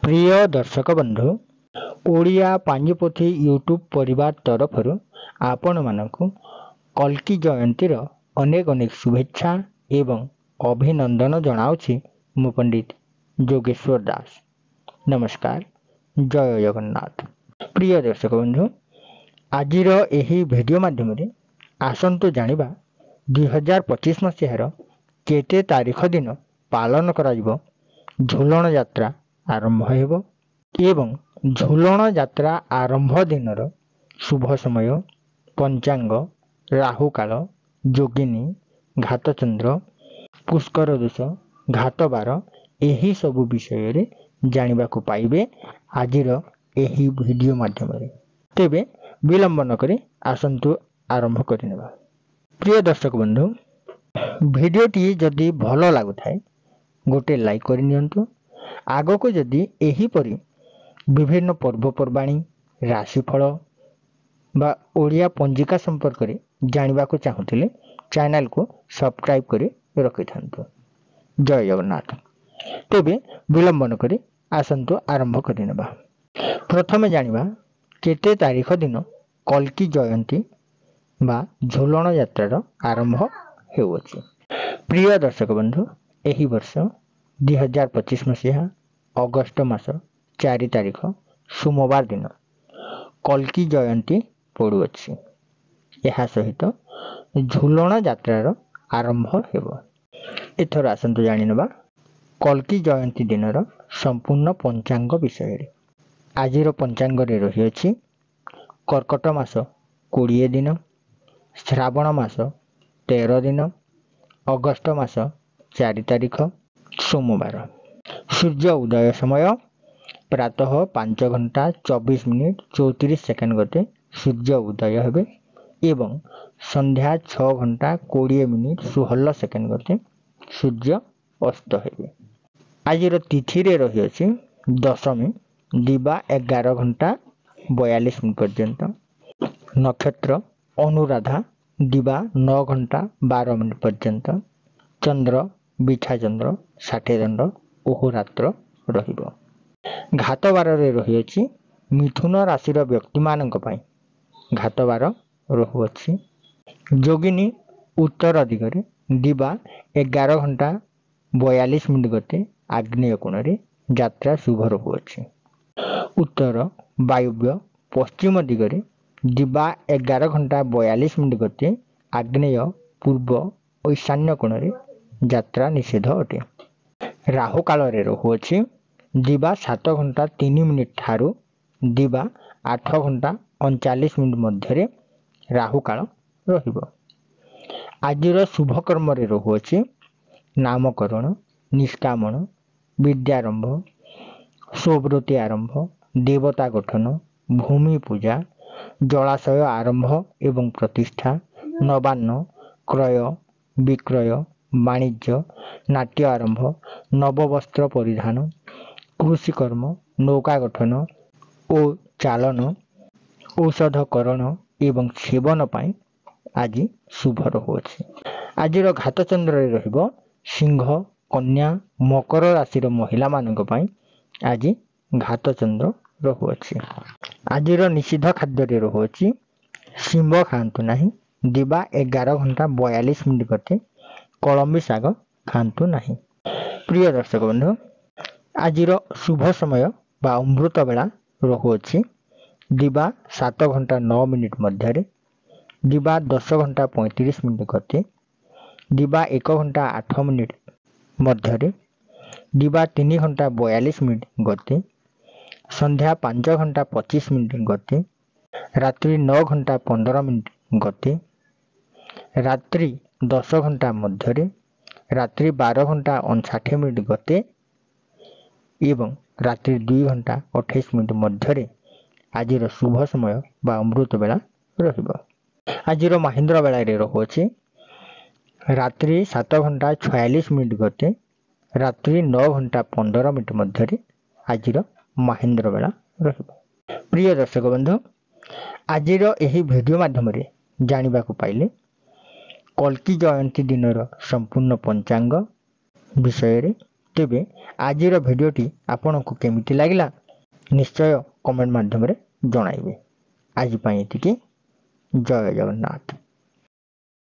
प्रिय दर्शक बंधु ओडिया पांजिपोथी यूट्यूब परिवार तरफ आपण मानक कल्की जयंतीर अनेक अनेक शुभेच्छा एवं अभिनंदन जनाऊँगी मु पंडित जोगेश्वर दास। नमस्कार, जय जगन्नाथ। प्रिय दर्शक बंधु आजिर एही भिडियो माध्यम आसतु जानिबा 2025 मसीहार केते तारीख दिन पालन करा झुलन यात्रा आरंभ हेब एवं झुलन यात्रा आरंभ दिनर शुभ समय, पंचांग, राहुकाल, जोगिनी, घातचंद्र, पुष्कर दोष, घातबार एही सबु विषय रे जानिबा को पाइबे आजिर एही वीडियो माध्यम रे। तेबे विलंब न करी आसंतु आरंभ करिनेबा। प्रिय दर्शक बंधु वीडियोटी जदि भल लागुथाय गोटे लाइक करि नियंतु। आगो को जदि एही परी विभिन्न पर्वपर्वाणी, राशिफल बा ओडिया पंजिका संपर्क रे जानिबा को चाहुतिले चैनल को सब्सक्राइब करी रखि थांतु। जय जगन्नाथ। तेबे विलंब न करी आसंतु आरंभ करिनेबा। प्रथमे जानिबा केते तारीख दिन कल्की जयंती बा झुलन यात्रार आरंभ हेउछि। प्रिय दर्शक बंधु एही वर्ष 2025 मसीहा अगस्त मास 4 तारीख सोमवार दिन कल्की जयंती पड़ुअछि। यह सहित झुलन यात्रार आरंभ हेब। एथर आसंतु जानिनबा कल्की जयंती दिनर संपूर्ण पंचांग विषय रे। आजिर पंचांग रे रहिअछि कर्कट मास 20 दिन, श्रावण मास 13 दिन, अगस्त मास 4 तारीख सोमवार। सूर्य उदय समय प्रातः 5 घंटा 24 मिनिट 34 सेकेंड गते सूर्य उदय हेबे एवं संध्या 6 घंटा 20 मिनिट 16 सेकेंड गते सूर्य अस्त हेबे। आजिर तिथि रे रहिअछि दशमी दिबा 11 घंटा 42 मिनिट पर्यंत। नक्षत्र अनुराधा दिबा 9 घंटा 12 मिनिट पर्यंत। चंद्र बिछा चंद्र 60 दंड ओहरात्र रहिबो। घातबार रे रहिअछि मिथुन राशि व्यक्ति मानक पई घातबार रहुअछि। जोगिनी उत्तर दिगरे दिबा 11 घंटा 42 मिनिट गते आग्नेय कोण रे यात्रा शुभ रहुअछि। उत्तर वायुव्य पश्चिम दिगरे दिबा 11 घंटा 42 मिनिट गते आग्नेय पूर्व ईशान्य कोण रे यात्रा निषेध अटे। राहु काल रे रहुअछि दिबा 7 घंटा 3 मिनिट ठारू दिबा 8 घंटा 39 मिनिट मध्य राहु काल रहिबो। आजिर शुभ कर्म रे रहुअछि नामकरण, निष्कामन, विद्यारंभ, स्वव्रती आरंभ, देवता गठन, भूमि पूजा, जलाशय आरंभ एवं प्रतिष्ठा, नवान्न, क्रय विक्रय, वाणिज्य, नाट्य आरंभ, नववस्त्र परिधान, कृषि कर्म, नौका गठन और चालन, औषधकरण एवं सेवन पाई आज शुभ रहुअछि। आजिर घातचंद्र रे रहिबो सिंह, कन्या, मकर राशि महिला मानक पाई आज घातचंद्र रहुअछि। आजिर निषिद्ध खाद्य रे रहुअछि शिंब खांतु नाही दिबा 11 घंटा 42 मिनिट गते कलमी शाग खांतु नाही। प्रिय दर्शक बंधु आजिर शुभ समय बा अमृत बेला रहुअछि दिबा 7 घंटा 9 मिनिट मध्य, दिबा 10 घंटा 35 मिनिट गते, दिबा 1 घंटा 8 मिनिट मध्य, दिबा 3 घंटा 42 मिनिट गते, संध्या 5 घंटा 25 मिनिट गते, रात्रि 9 घंटा 15 मिनिट गते, रात्रि 10 घंटा मध्य, रात्रि 12 घंटा 59 मिनिट गते एवं रात्रि 2 घंटा 28 मिनिट मध्य आजिर शुभ समय बा अमृत बेला रहिबो। आजिर महेंद्र बेला रे रहुअछि रात्रि 7 घंटा 46 मिनिट गते, रात्रि 9 घंटा 15 मिनिट मध्य आजिर महेंद्र बेला रहिबो। प्रिय दर्शक बंधु आजिर एही वीडियो माध्यम रे जानिबा को पाइले कल्की जयंती दिनर संपूर्ण पंचांग विषय रे ତେବେ ଆଜିର ଭିଡ଼ିଓଟି ଆପଣଙ୍କୁ କେମିତି ଲାଗିଲା ନିଶ୍ଚୟ କମେଣ୍ଟ ମାଧ୍ୟମରେ ଜଣାଇବେ। ଆଜି ପାଇଁ ଏତିକି। ଜୟ ଜଗନ୍ନାଥ।